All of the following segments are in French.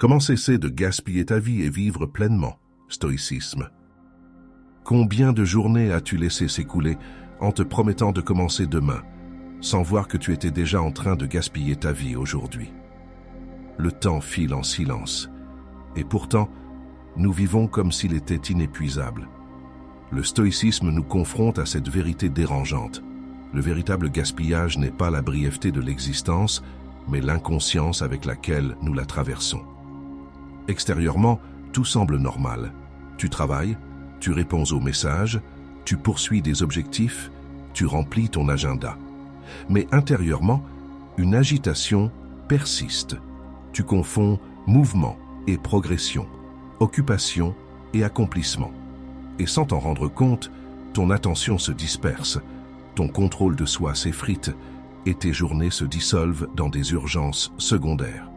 Comment cesser de gaspiller ta vie et vivre pleinement? Stoïcisme. Combien de journées as-tu laissé s'écouler en te promettant de commencer demain, sans voir que tu étais déjà en train de gaspiller ta vie aujourd'hui? Le temps file en silence, et pourtant, nous vivons comme s'il était inépuisable. Le stoïcisme nous confronte à cette vérité dérangeante. Le véritable gaspillage n'est pas la brièveté de l'existence, mais l'inconscience avec laquelle nous la traversons. Extérieurement, tout semble normal. Tu travailles, tu réponds aux messages, tu poursuis des objectifs, tu remplis ton agenda. Mais intérieurement, une agitation persiste. Tu confonds mouvement et progression, occupation et accomplissement. Et sans t'en rendre compte, ton attention se disperse, ton contrôle de soi s'effrite et tes journées se dissolvent dans des urgences secondaires.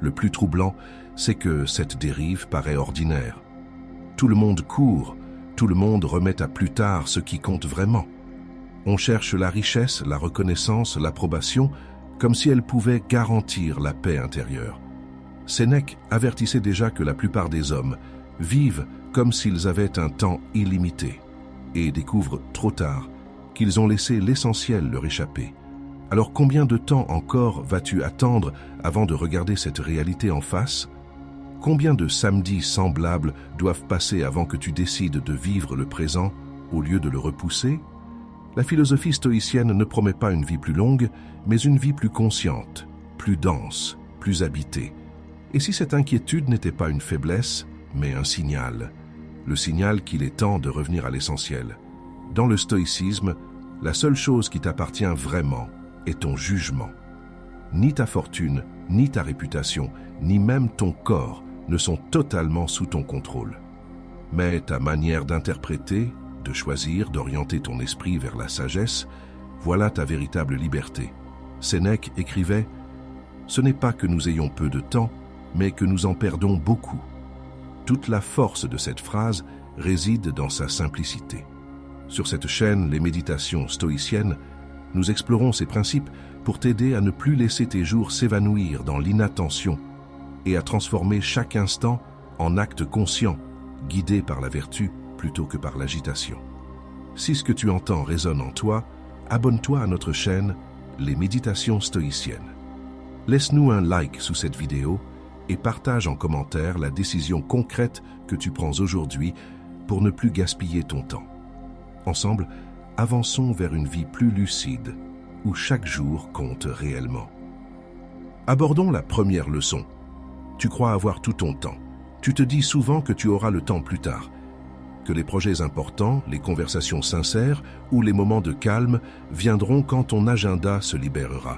Le plus troublant, c'est que cette dérive paraît ordinaire. Tout le monde court, tout le monde remet à plus tard ce qui compte vraiment. On cherche la richesse, la reconnaissance, l'approbation, comme si elles pouvaient garantir la paix intérieure. Sénèque avertissait déjà que la plupart des hommes vivent comme s'ils avaient un temps illimité et découvrent trop tard qu'ils ont laissé l'essentiel leur échapper. Alors combien de temps encore vas-tu attendre avant de regarder cette réalité en face? Combien de samedis semblables doivent passer avant que tu décides de vivre le présent au lieu de le repousser? La philosophie stoïcienne ne promet pas une vie plus longue, mais une vie plus consciente, plus dense, plus habitée. Et si cette inquiétude n'était pas une faiblesse, mais un signal, le signal qu'il est temps de revenir à l'essentiel. Dans le stoïcisme, la seule chose qui t'appartient vraiment est ton jugement. Ni ta fortune, ni ta réputation, ni même ton corps ne sont totalement sous ton contrôle. Mais ta manière d'interpréter, de choisir, d'orienter ton esprit vers la sagesse, voilà ta véritable liberté. Sénèque écrivait « Ce n'est pas que nous ayons peu de temps, mais que nous en perdons beaucoup. » Toute la force de cette phrase réside dans sa simplicité. Sur cette chaîne, les méditations stoïciennes, nous explorons ces principes pour t'aider à ne plus laisser tes jours s'évanouir dans l'inattention et à transformer chaque instant en acte conscient, guidé par la vertu plutôt que par l'agitation. Si ce que tu entends résonne en toi, abonne-toi à notre chaîne Les Méditations Stoïciennes. Laisse-nous un like sous cette vidéo et partage en commentaire la décision concrète que tu prends aujourd'hui pour ne plus gaspiller ton temps. Ensemble, avançons vers une vie plus lucide, où chaque jour compte réellement. Abordons la première leçon. Tu crois avoir tout ton temps. Tu te dis souvent que tu auras le temps plus tard, que les projets importants, les conversations sincères ou les moments de calme viendront quand ton agenda se libérera.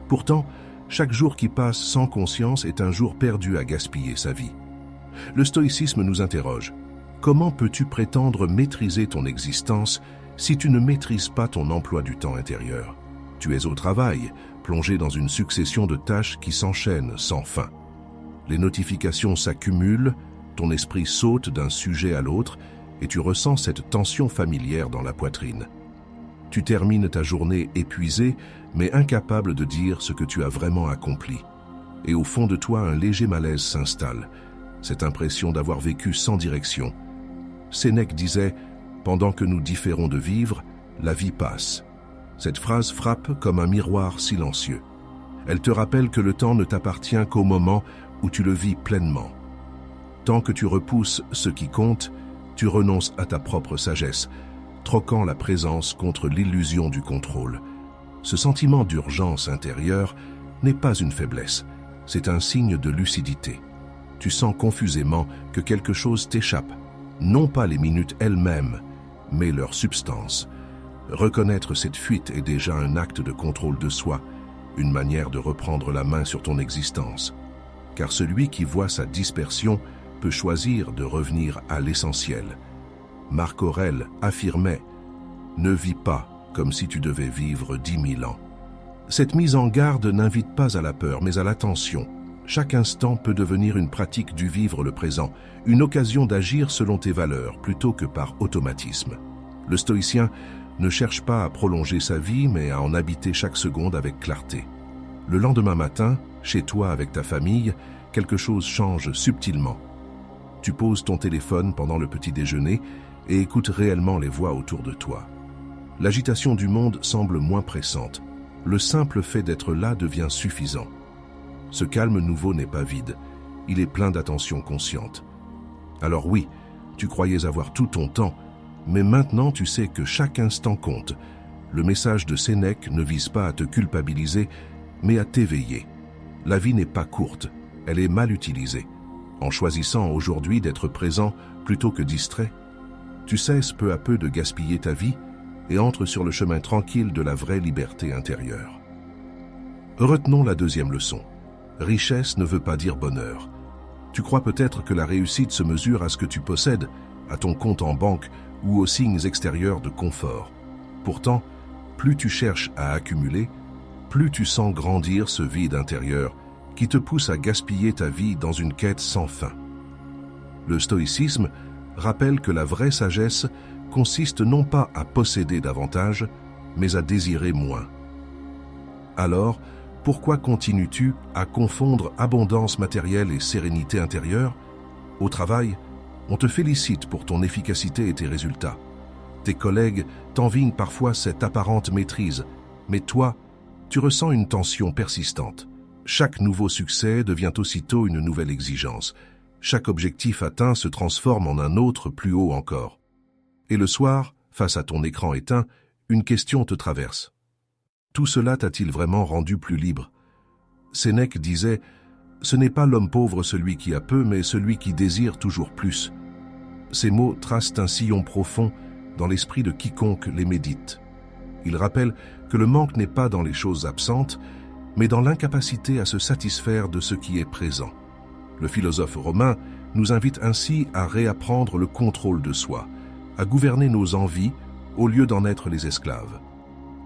Pourtant, chaque jour qui passe sans conscience est un jour perdu à gaspiller sa vie. Le stoïcisme nous interroge. Comment peux-tu prétendre maîtriser ton existence si tu ne maîtrises pas ton emploi du temps intérieur? Tu es au travail, plongé dans une succession de tâches qui s'enchaînent sans fin. Les notifications s'accumulent, ton esprit saute d'un sujet à l'autre et tu ressens cette tension familière dans la poitrine. Tu termines ta journée épuisé, mais incapable de dire ce que tu as vraiment accompli. Et au fond de toi, un léger malaise s'installe, cette impression d'avoir vécu sans direction. Sénèque disait « Pendant que nous différons de vivre, la vie passe ». Cette phrase frappe comme un miroir silencieux. Elle te rappelle que le temps ne t'appartient qu'au moment où tu le vis pleinement. Tant que tu repousses ce qui compte, tu renonces à ta propre sagesse, troquant la présence contre l'illusion du contrôle. Ce sentiment d'urgence intérieure n'est pas une faiblesse, c'est un signe de lucidité. Tu sens confusément que quelque chose t'échappe, non pas les minutes elles-mêmes, mais leur substance. Reconnaître cette fuite est déjà un acte de contrôle de soi, une manière de reprendre la main sur ton existence. Car celui qui voit sa dispersion peut choisir de revenir à l'essentiel. Marc Aurèle affirmait « Ne vis pas comme si tu devais vivre 10 000 ans ». Cette mise en garde n'invite pas à la peur, mais à l'attention. Chaque instant peut devenir une pratique du vivre le présent, une occasion d'agir selon tes valeurs plutôt que par automatisme. Le stoïcien ne cherche pas à prolonger sa vie, mais à en habiter chaque seconde avec clarté. Le lendemain matin, chez toi avec ta famille, quelque chose change subtilement. Tu poses ton téléphone pendant le petit déjeuner et écoutes réellement les voix autour de toi. L'agitation du monde semble moins pressante. Le simple fait d'être là devient suffisant. Ce calme nouveau n'est pas vide, il est plein d'attention consciente. Alors oui, tu croyais avoir tout ton temps, mais maintenant tu sais que chaque instant compte. Le message de Sénèque ne vise pas à te culpabiliser, mais à t'éveiller. La vie n'est pas courte, elle est mal utilisée. En choisissant aujourd'hui d'être présent plutôt que distrait, tu cesses peu à peu de gaspiller ta vie et entres sur le chemin tranquille de la vraie liberté intérieure. Retenons la deuxième leçon. Richesse ne veut pas dire bonheur. Tu crois peut-être que la réussite se mesure à ce que tu possèdes, à ton compte en banque ou aux signes extérieurs de confort. Pourtant, plus tu cherches à accumuler, plus tu sens grandir ce vide intérieur qui te pousse à gaspiller ta vie dans une quête sans fin. Le stoïcisme rappelle que la vraie sagesse consiste non pas à posséder davantage, mais à désirer moins. Alors, pourquoi continues-tu à confondre abondance matérielle et sérénité intérieure? Au travail, on te félicite pour ton efficacité et tes résultats. Tes collègues t'envient parfois cette apparente maîtrise, mais toi, tu ressens une tension persistante. Chaque nouveau succès devient aussitôt une nouvelle exigence. Chaque objectif atteint se transforme en un autre plus haut encore. Et le soir, face à ton écran éteint, une question te traverse. Tout cela t'a-t-il vraiment rendu plus libre? Sénèque disait « Ce n'est pas l'homme pauvre celui qui a peu, mais celui qui désire toujours plus ». Ces mots tracent un sillon profond dans l'esprit de quiconque les médite. Ils rappellent que le manque n'est pas dans les choses absentes, mais dans l'incapacité à se satisfaire de ce qui est présent. Le philosophe romain nous invite ainsi à réapprendre le contrôle de soi, à gouverner nos envies au lieu d'en être les esclaves.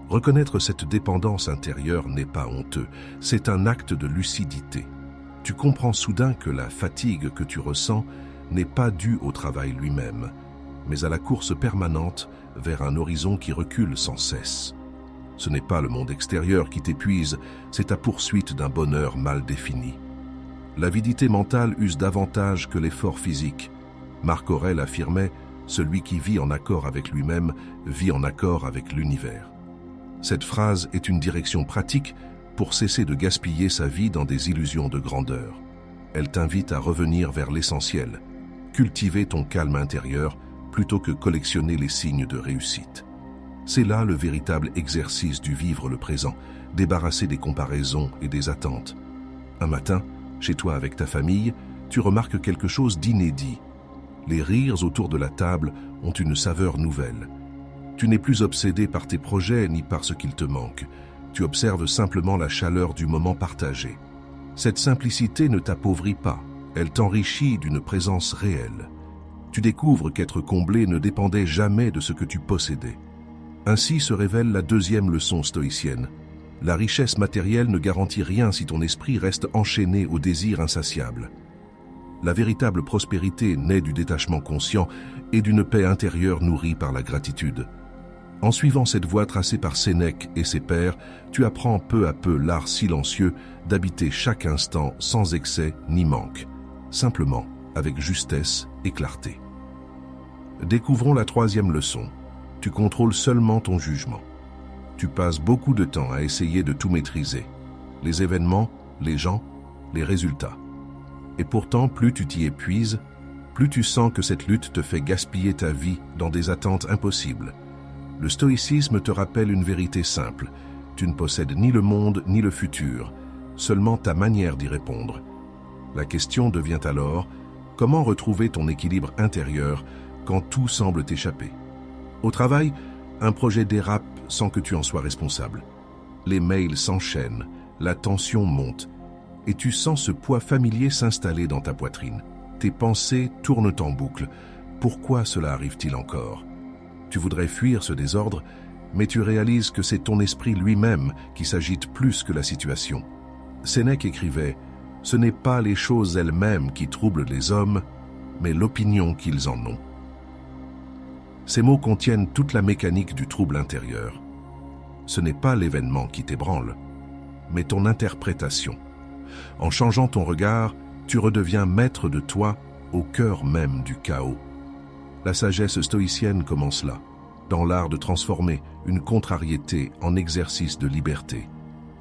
Reconnaître cette dépendance intérieure n'est pas honteux, c'est un acte de lucidité. Tu comprends soudain que la fatigue que tu ressens n'est pas due au travail lui-même, mais à la course permanente vers un horizon qui recule sans cesse. Ce n'est pas le monde extérieur qui t'épuise, c'est ta poursuite d'un bonheur mal défini. L'avidité mentale use davantage que l'effort physique. Marc Aurèle affirmait « Celui qui vit en accord avec lui-même vit en accord avec l'univers ». Cette phrase est une direction pratique pour cesser de gaspiller sa vie dans des illusions de grandeur. Elle t'invite à revenir vers l'essentiel, cultiver ton calme intérieur plutôt que collectionner les signes de réussite. C'est là le véritable exercice du vivre le présent, débarrassé des comparaisons et des attentes. Un matin, chez toi avec ta famille, tu remarques quelque chose d'inédit. Les rires autour de la table ont une saveur nouvelle. Tu n'es plus obsédé par tes projets ni par ce qu'il te manque. Tu observes simplement la chaleur du moment partagé. Cette simplicité ne t'appauvrit pas, elle t'enrichit d'une présence réelle. Tu découvres qu'être comblé ne dépendait jamais de ce que tu possédais. Ainsi se révèle la deuxième leçon stoïcienne. La richesse matérielle ne garantit rien si ton esprit reste enchaîné au désir insatiable. La véritable prospérité naît du détachement conscient et d'une paix intérieure nourrie par la gratitude. En suivant cette voie tracée par Sénèque et ses pairs, tu apprends peu à peu l'art silencieux d'habiter chaque instant sans excès ni manque, simplement avec justesse et clarté. Découvrons la troisième leçon. Tu contrôles seulement ton jugement. Tu passes beaucoup de temps à essayer de tout maîtriser. Les événements, les gens, les résultats. Et pourtant, plus tu t'y épuises, plus tu sens que cette lutte te fait gaspiller ta vie dans des attentes impossibles. Le stoïcisme te rappelle une vérité simple. Tu ne possèdes ni le monde ni le futur, seulement ta manière d'y répondre. La question devient alors, comment retrouver ton équilibre intérieur quand tout semble t'échapper? Au travail, un projet dérape sans que tu en sois responsable. Les mails s'enchaînent, la tension monte, et tu sens ce poids familier s'installer dans ta poitrine. Tes pensées tournent en boucle. Pourquoi cela arrive-t-il encore? Tu voudrais fuir ce désordre, mais tu réalises que c'est ton esprit lui-même qui s'agite plus que la situation. Sénèque écrivait « Ce n'est pas les choses elles-mêmes qui troublent les hommes, mais l'opinion qu'ils en ont. » Ces mots contiennent toute la mécanique du trouble intérieur. Ce n'est pas l'événement qui t'ébranle, mais ton interprétation. En changeant ton regard, tu redeviens maître de toi au cœur même du chaos. La sagesse stoïcienne commence là, dans l'art de transformer une contrariété en exercice de liberté.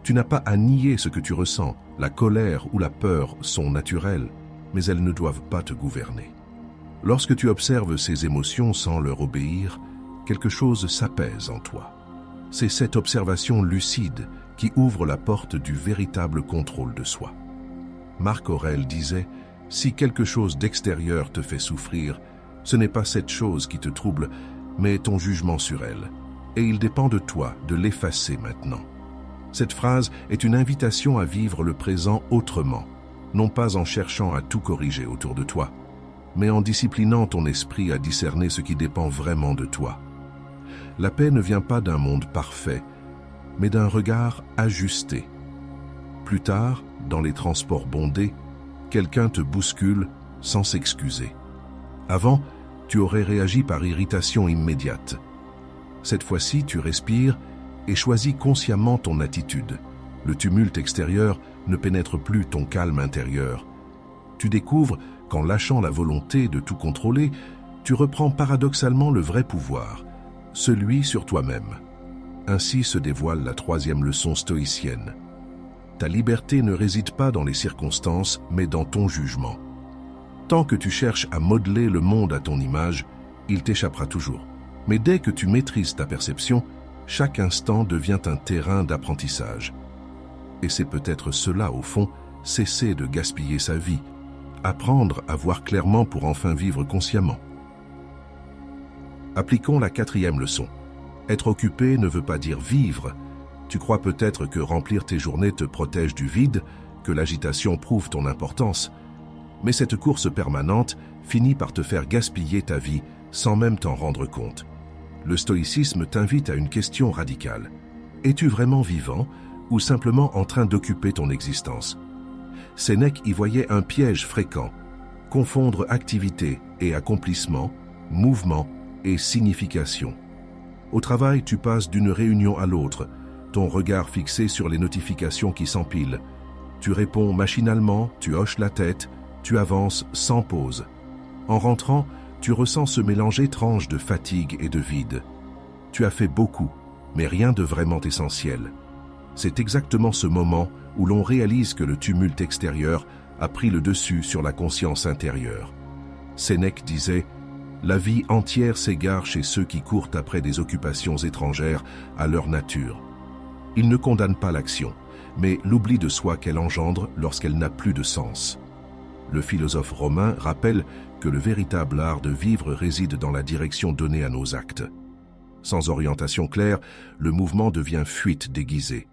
Tu n'as pas à nier ce que tu ressens, la colère ou la peur sont naturelles, mais elles ne doivent pas te gouverner. Lorsque tu observes ces émotions sans leur obéir, quelque chose s'apaise en toi. C'est cette observation lucide qui ouvre la porte du véritable contrôle de soi. Marc Aurèle disait « Si quelque chose d'extérieur te fait souffrir, ce n'est pas cette chose qui te trouble, mais ton jugement sur elle. Et il dépend de toi de l'effacer maintenant. » Cette phrase est une invitation à vivre le présent autrement, non pas en cherchant à tout corriger autour de toi, mais en disciplinant ton esprit à discerner ce qui dépend vraiment de toi. La paix ne vient pas d'un monde parfait, mais d'un regard ajusté. Plus tard, dans les transports bondés, quelqu'un te bouscule sans s'excuser. Avant, tu aurais réagi par irritation immédiate. Cette fois-ci, tu respires et choisis consciemment ton attitude. Le tumulte extérieur ne pénètre plus ton calme intérieur. Tu découvres qu'en lâchant la volonté de tout contrôler, tu reprends paradoxalement le vrai pouvoir, celui sur toi-même. Ainsi se dévoile la troisième leçon stoïcienne. Ta liberté ne réside pas dans les circonstances, mais dans ton jugement. Tant que tu cherches à modeler le monde à ton image, il t'échappera toujours. Mais dès que tu maîtrises ta perception, chaque instant devient un terrain d'apprentissage. Et c'est peut-être cela, au fond, cesser de gaspiller sa vie, apprendre à voir clairement pour enfin vivre consciemment. Appliquons la quatrième leçon. Être occupé ne veut pas dire vivre. Tu crois peut-être que remplir tes journées te protège du vide, que l'agitation prouve ton importance. Mais cette course permanente finit par te faire gaspiller ta vie sans même t'en rendre compte. Le stoïcisme t'invite à une question radicale. Es-tu vraiment vivant ou simplement en train d'occuper ton existence? Sénèque y voyait un piège fréquent, confondre activité et accomplissement, mouvement et signification. Au travail, tu passes d'une réunion à l'autre, ton regard fixé sur les notifications qui s'empilent. Tu réponds machinalement, tu hoches la tête, tu avances sans pause. En rentrant, tu ressens ce mélange étrange de fatigue et de vide. Tu as fait beaucoup, mais rien de vraiment essentiel. C'est exactement ce moment où l'on réalise que le tumulte extérieur a pris le dessus sur la conscience intérieure. Sénèque disait « La vie entière s'égare chez ceux qui courent après des occupations étrangères à leur nature. » Il ne condamne pas l'action, mais l'oubli de soi qu'elle engendre lorsqu'elle n'a plus de sens. Le philosophe romain rappelle que le véritable art de vivre réside dans la direction donnée à nos actes. Sans orientation claire, le mouvement devient fuite déguisée.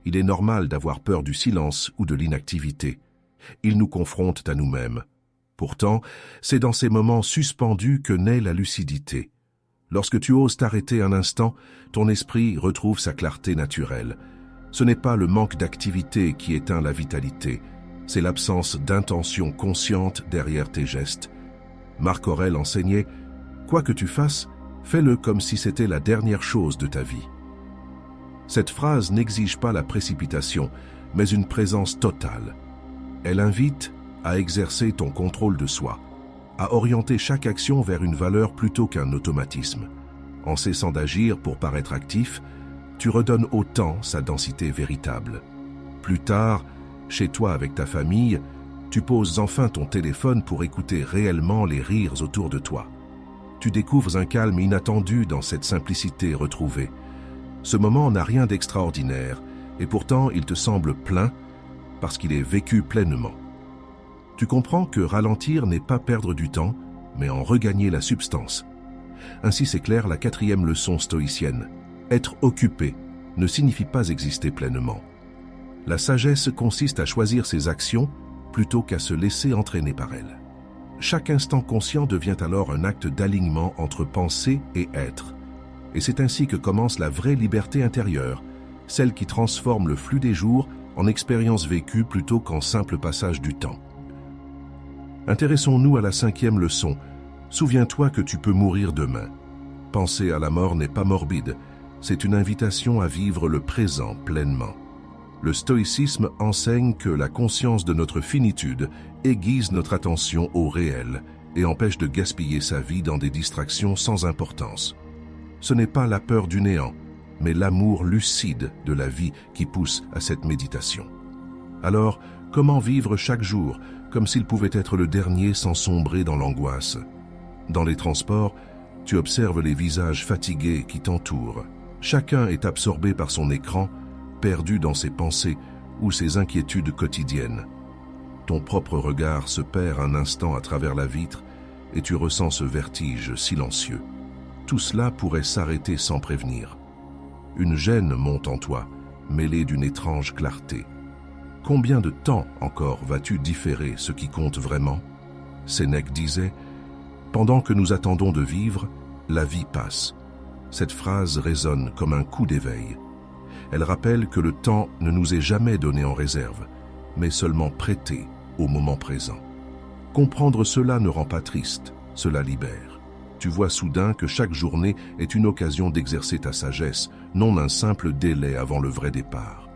Il est normal d'avoir peur du silence ou de l'inactivité. Ils nous confrontent à nous-mêmes. Pourtant, c'est dans ces moments suspendus que naît la lucidité. Lorsque tu oses t'arrêter un instant, ton esprit retrouve sa clarté naturelle. Ce n'est pas le manque d'activité qui éteint la vitalité, c'est l'absence d'intention consciente derrière tes gestes. Marc Aurèle enseignait « Quoi que tu fasses, fais-le comme si c'était la dernière chose de ta vie. » Cette phrase n'exige pas la précipitation, mais une présence totale. Elle invite à exercer ton contrôle de soi, à orienter chaque action vers une valeur plutôt qu'un automatisme. En cessant d'agir pour paraître actif, tu redonnes au temps sa densité véritable. Plus tard, chez toi avec ta famille, tu poses enfin ton téléphone pour écouter réellement les rires autour de toi. Tu découvres un calme inattendu dans cette simplicité retrouvée. Ce moment n'a rien d'extraordinaire, et pourtant il te semble plein parce qu'il est vécu pleinement. Tu comprends que ralentir n'est pas perdre du temps, mais en regagner la substance. Ainsi s'éclaire la quatrième leçon stoïcienne. Être occupé ne signifie pas exister pleinement. La sagesse consiste à choisir ses actions plutôt qu'à se laisser entraîner par elles. Chaque instant conscient devient alors un acte d'alignement entre pensée et être. Et c'est ainsi que commence la vraie liberté intérieure, celle qui transforme le flux des jours en expérience vécue plutôt qu'en simple passage du temps. Intéressons-nous à la cinquième leçon. Souviens-toi que tu peux mourir demain. Penser à la mort n'est pas morbide, c'est une invitation à vivre le présent pleinement. Le stoïcisme enseigne que la conscience de notre finitude aiguise notre attention au réel et empêche de gaspiller sa vie dans des distractions sans importance. Ce n'est pas la peur du néant, mais l'amour lucide de la vie qui pousse à cette méditation. Alors, comment vivre chaque jour comme s'il pouvait être le dernier sans sombrer dans l'angoisse? Dans les transports, tu observes les visages fatigués qui t'entourent. Chacun est absorbé par son écran, perdu dans ses pensées ou ses inquiétudes quotidiennes. Ton propre regard se perd un instant à travers la vitre et tu ressens ce vertige silencieux. Tout cela pourrait s'arrêter sans prévenir. Une gêne monte en toi, mêlée d'une étrange clarté. Combien de temps encore vas-tu différer ce qui compte vraiment? Sénèque disait « Pendant que nous attendons de vivre, la vie passe ». Cette phrase résonne comme un coup d'éveil. Elle rappelle que le temps ne nous est jamais donné en réserve, mais seulement prêté au moment présent. Comprendre cela ne rend pas triste, cela libère. Tu vois soudain que chaque journée est une occasion d'exercer ta sagesse, non un simple délai avant le vrai départ.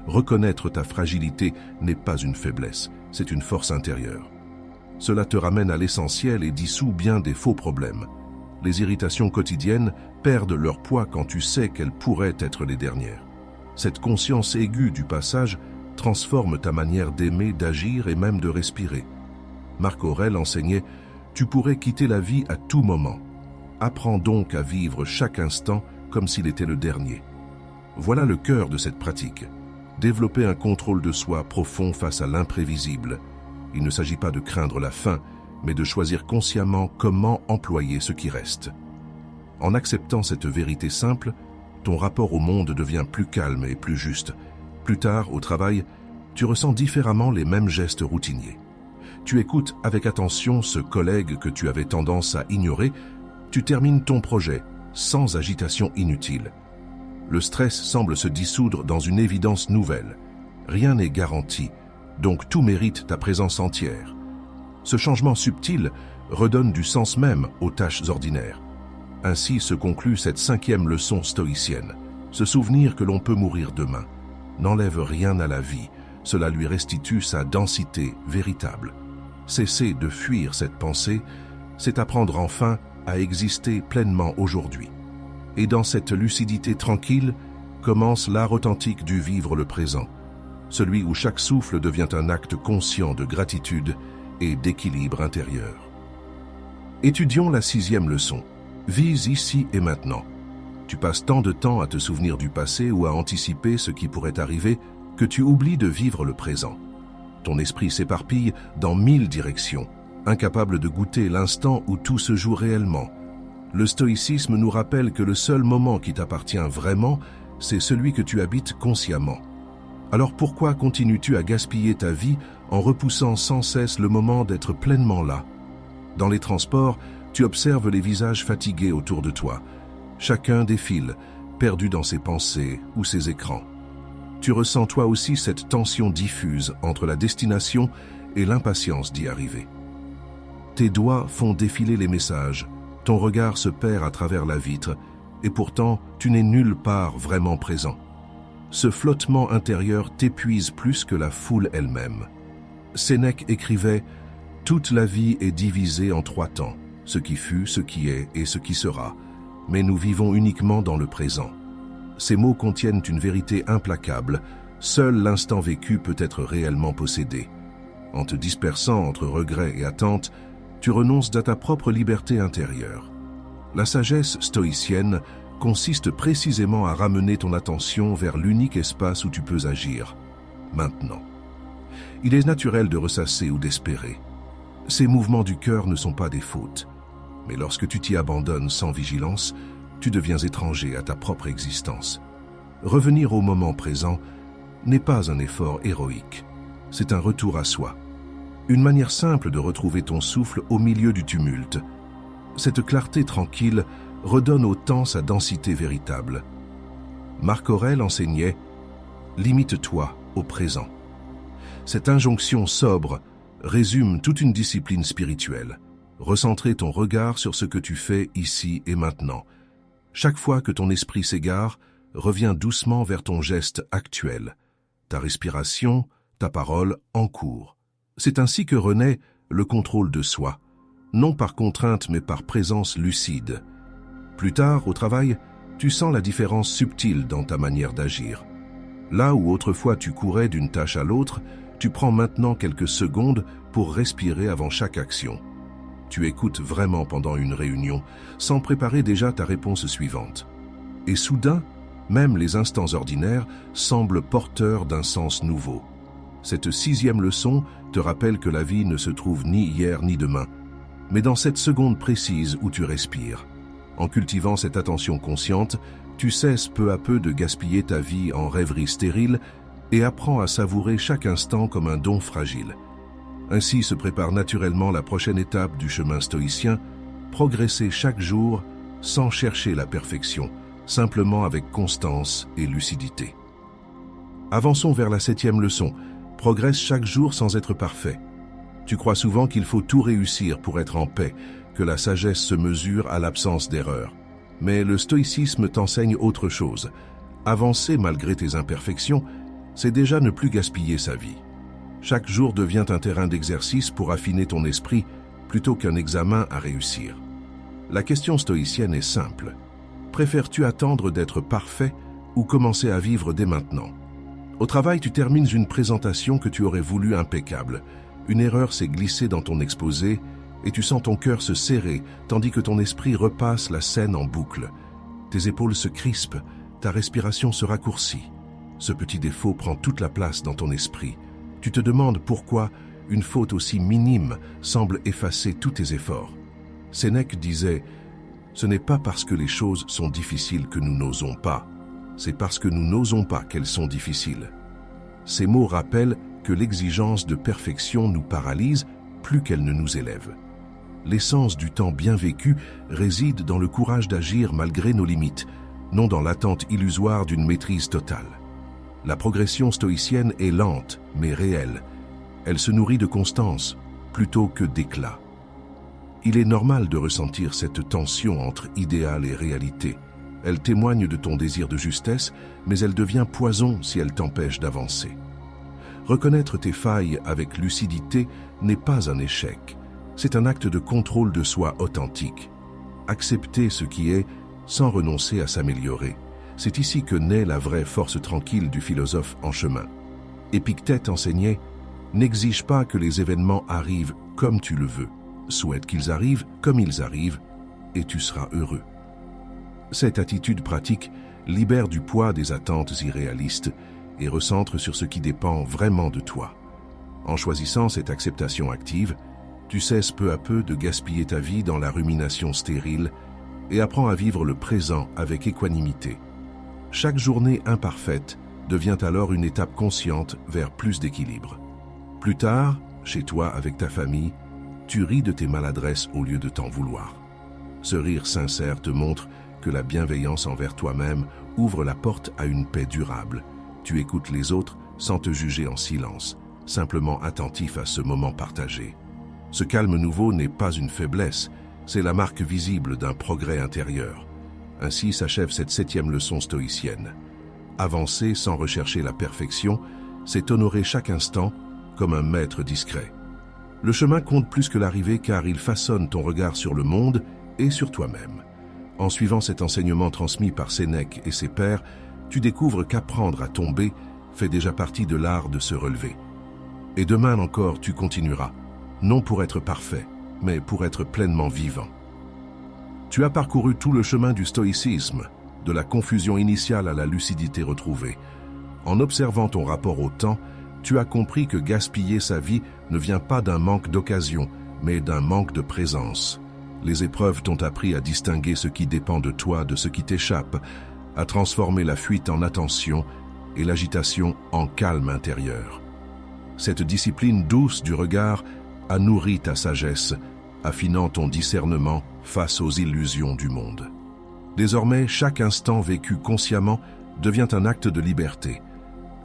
Reconnaître ta fragilité n'est pas une faiblesse, c'est une force intérieure. Cela te ramène à l'essentiel et dissout bien des faux problèmes. Les irritations quotidiennes perdent leur poids quand tu sais qu'elles pourraient être les dernières. Cette conscience aiguë du passage transforme ta manière d'aimer, d'agir et même de respirer. Marc Aurèle enseignait « Tu pourrais quitter la vie à tout moment. Apprends donc à vivre chaque instant comme s'il était le dernier. » Voilà le cœur de cette pratique. Développer un contrôle de soi profond face à l'imprévisible. Il ne s'agit pas de craindre la fin, mais de choisir consciemment comment employer ce qui reste. En acceptant cette vérité simple, ton rapport au monde devient plus calme et plus juste. Plus tard, au travail, tu ressens différemment les mêmes gestes routiniers. Tu écoutes avec attention ce collègue que tu avais tendance à ignorer, tu termines ton projet sans agitation inutile. Le stress semble se dissoudre dans une évidence nouvelle. Rien n'est garanti, donc tout mérite ta présence entière. Ce changement subtil redonne du sens même aux tâches ordinaires. Ainsi se conclut cette 5e leçon stoïcienne. Se souvenir que l'on peut mourir demain n'enlève rien à la vie, cela lui restitue sa densité véritable. Cesser de fuir cette pensée, c'est apprendre enfin à exister pleinement aujourd'hui. Et dans cette lucidité tranquille, commence l'art authentique du vivre le présent, celui où chaque souffle devient un acte conscient de gratitude et d'équilibre intérieur. Étudions la 6e leçon. Vise ici et maintenant. Tu passes tant de temps à te souvenir du passé ou à anticiper ce qui pourrait arriver que tu oublies de vivre le présent. Ton esprit s'éparpille dans 1000 directions, incapable de goûter l'instant où tout se joue réellement. Le stoïcisme nous rappelle que le seul moment qui t'appartient vraiment, c'est celui que tu habites consciemment. Alors pourquoi continues-tu à gaspiller ta vie en repoussant sans cesse le moment d'être pleinement là? Dans les transports, tu observes les visages fatigués autour de toi. Chacun défile, perdu dans ses pensées ou ses écrans. Tu ressens toi aussi cette tension diffuse entre la destination et l'impatience d'y arriver. Tes doigts font défiler les messages, ton regard se perd à travers la vitre, et pourtant tu n'es nulle part vraiment présent. Ce flottement intérieur t'épuise plus que la foule elle-même. Sénèque écrivait « Toute la vie est divisée en 3 temps. Ce qui fut, ce qui est et ce qui sera. Mais nous vivons uniquement dans le présent. » Ces mots contiennent une vérité implacable. Seul l'instant vécu peut être réellement possédé. En te dispersant entre regrets et attentes, tu renonces à ta propre liberté intérieure. La sagesse stoïcienne consiste précisément à ramener ton attention vers l'unique espace où tu peux agir, maintenant. Il est naturel de ressasser ou d'espérer. Ces mouvements du cœur ne sont pas des fautes. Mais lorsque tu t'y abandonnes sans vigilance, tu deviens étranger à ta propre existence. Revenir au moment présent n'est pas un effort héroïque, c'est un retour à soi. Une manière simple de retrouver ton souffle au milieu du tumulte. Cette clarté tranquille redonne au temps sa densité véritable. Marc Aurèle enseignait « Limite-toi au présent ». Cette injonction sobre résume toute une discipline spirituelle. Recentrer ton regard sur ce que tu fais ici et maintenant. Chaque fois que ton esprit s'égare, reviens doucement vers ton geste actuel. ta respiration, ta parole en cours. C'est ainsi que renaît le contrôle de soi, non par contrainte mais par présence lucide. Plus tard, au travail, tu sens la différence subtile dans ta manière d'agir. Là où autrefois tu courais d'une tâche à l'autre, tu prends maintenant quelques secondes pour respirer avant chaque action. Tu écoutes vraiment pendant une réunion, sans préparer déjà ta réponse suivante. Et soudain, même les instants ordinaires semblent porteurs d'un sens nouveau. Cette 6e leçon te rappelle que la vie ne se trouve ni hier ni demain, mais dans cette seconde précise où tu respires. En cultivant cette attention consciente, tu cesses peu à peu de gaspiller ta vie en rêveries stériles et apprends à savourer chaque instant comme un don fragile. Ainsi se prépare naturellement la prochaine étape du chemin stoïcien, progresser chaque jour sans chercher la perfection, simplement avec constance et lucidité. Avançons vers la 7e leçon. Progresse chaque jour sans être parfait. Tu crois souvent qu'il faut tout réussir pour être en paix, que la sagesse se mesure à l'absence d'erreur. Mais le stoïcisme t'enseigne autre chose. Avancer malgré tes imperfections, c'est déjà ne plus gaspiller sa vie. Chaque jour devient un terrain d'exercice pour affiner ton esprit plutôt qu'un examen à réussir. La question stoïcienne est simple. Préfères-tu attendre d'être parfait ou commencer à vivre dès maintenant? Au travail, tu termines une présentation que tu aurais voulu impeccable. Une erreur s'est glissée dans ton exposé et tu sens ton cœur se serrer tandis que ton esprit repasse la scène en boucle. Tes épaules se crispent, ta respiration se raccourcit. Ce petit défaut prend toute la place dans ton esprit. Tu te demandes pourquoi une faute aussi minime semble effacer tous tes efforts. Sénèque disait « Ce n'est pas parce que les choses sont difficiles que nous n'osons pas, c'est parce que nous n'osons pas qu'elles sont difficiles. » Ces mots rappellent que l'exigence de perfection nous paralyse plus qu'elle ne nous élève. L'essence du temps bien vécu réside dans le courage d'agir malgré nos limites, non dans l'attente illusoire d'une maîtrise totale. La progression stoïcienne est lente, mais réelle. Elle se nourrit de constance, plutôt que d'éclat. Il est normal de ressentir cette tension entre idéal et réalité. Elle témoigne de ton désir de justesse, mais elle devient poison si elle t'empêche d'avancer. Reconnaître tes failles avec lucidité n'est pas un échec. C'est un acte de contrôle de soi authentique. Accepter ce qui est sans renoncer à s'améliorer. C'est ici que naît la vraie force tranquille du philosophe en chemin. Épictète enseignait « N'exige pas que les événements arrivent comme tu le veux. Souhaite qu'ils arrivent comme ils arrivent et tu seras heureux. » Cette attitude pratique libère du poids des attentes irréalistes et recentre sur ce qui dépend vraiment de toi. En choisissant cette acceptation active, tu cesses peu à peu de gaspiller ta vie dans la rumination stérile et apprends à vivre le présent avec équanimité. Chaque journée imparfaite devient alors une étape consciente vers plus d'équilibre. Plus tard, chez toi avec ta famille, tu ris de tes maladresses au lieu de t'en vouloir. Ce rire sincère te montre que la bienveillance envers toi-même ouvre la porte à une paix durable. Tu écoutes les autres sans te juger en silence, simplement attentif à ce moment partagé. Ce calme nouveau n'est pas une faiblesse, c'est la marque visible d'un progrès intérieur. Ainsi s'achève cette 7e leçon stoïcienne. Avancer sans rechercher la perfection, c'est honorer chaque instant comme un maître discret. Le chemin compte plus que l'arrivée car il façonne ton regard sur le monde et sur toi-même. En suivant cet enseignement transmis par Sénèque et ses pairs, tu découvres qu'apprendre à tomber fait déjà partie de l'art de se relever. Et demain encore, tu continueras, non pour être parfait, mais pour être pleinement vivant. Tu as parcouru tout le chemin du stoïcisme, de la confusion initiale à la lucidité retrouvée. En observant ton rapport au temps, tu as compris que gaspiller sa vie ne vient pas d'un manque d'occasion, mais d'un manque de présence. Les épreuves t'ont appris à distinguer ce qui dépend de toi de ce qui t'échappe, à transformer la fuite en attention et l'agitation en calme intérieur. Cette discipline douce du regard a nourri ta sagesse, affinant ton discernement face aux illusions du monde. Désormais, chaque instant vécu consciemment devient un acte de liberté,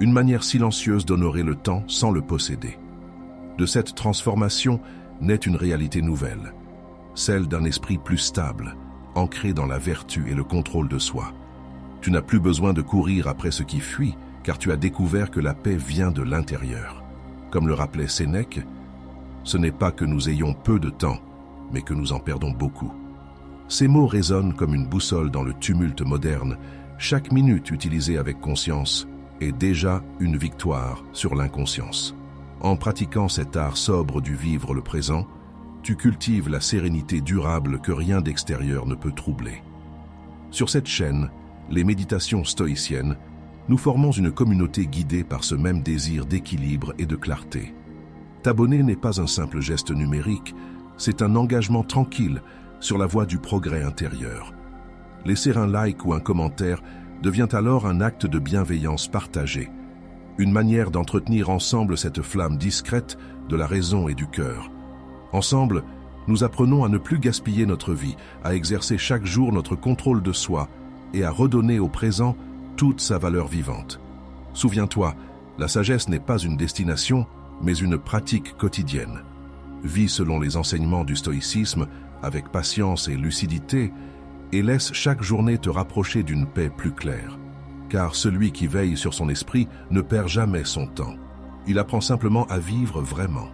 une manière silencieuse d'honorer le temps sans le posséder. De cette transformation naît une réalité nouvelle, celle d'un esprit plus stable, ancré dans la vertu et le contrôle de soi. Tu n'as plus besoin de courir après ce qui fuit, car tu as découvert que la paix vient de l'intérieur. Comme le rappelait Sénèque, ce n'est pas que nous ayons peu de temps, mais que nous en perdons beaucoup. Ces mots résonnent comme une boussole dans le tumulte moderne. Chaque minute utilisée avec conscience est déjà une victoire sur l'inconscience. En pratiquant cet art sobre du vivre le présent, tu cultives la sérénité durable que rien d'extérieur ne peut troubler. Sur cette chaîne, les méditations stoïciennes, nous formons une communauté guidée par ce même désir d'équilibre et de clarté. T'abonner n'est pas un simple geste numérique, c'est un engagement tranquille sur la voie du progrès intérieur. Laisser un like ou un commentaire devient alors un acte de bienveillance partagée, une manière d'entretenir ensemble cette flamme discrète de la raison et du cœur. Ensemble, nous apprenons à ne plus gaspiller notre vie, à exercer chaque jour notre contrôle de soi et à redonner au présent toute sa valeur vivante. Souviens-toi, la sagesse n'est pas une destination, mais une pratique quotidienne. Vis selon les enseignements du stoïcisme, avec patience et lucidité, et laisse chaque journée te rapprocher d'une paix plus claire. Car celui qui veille sur son esprit ne perd jamais son temps. Il apprend simplement à vivre vraiment.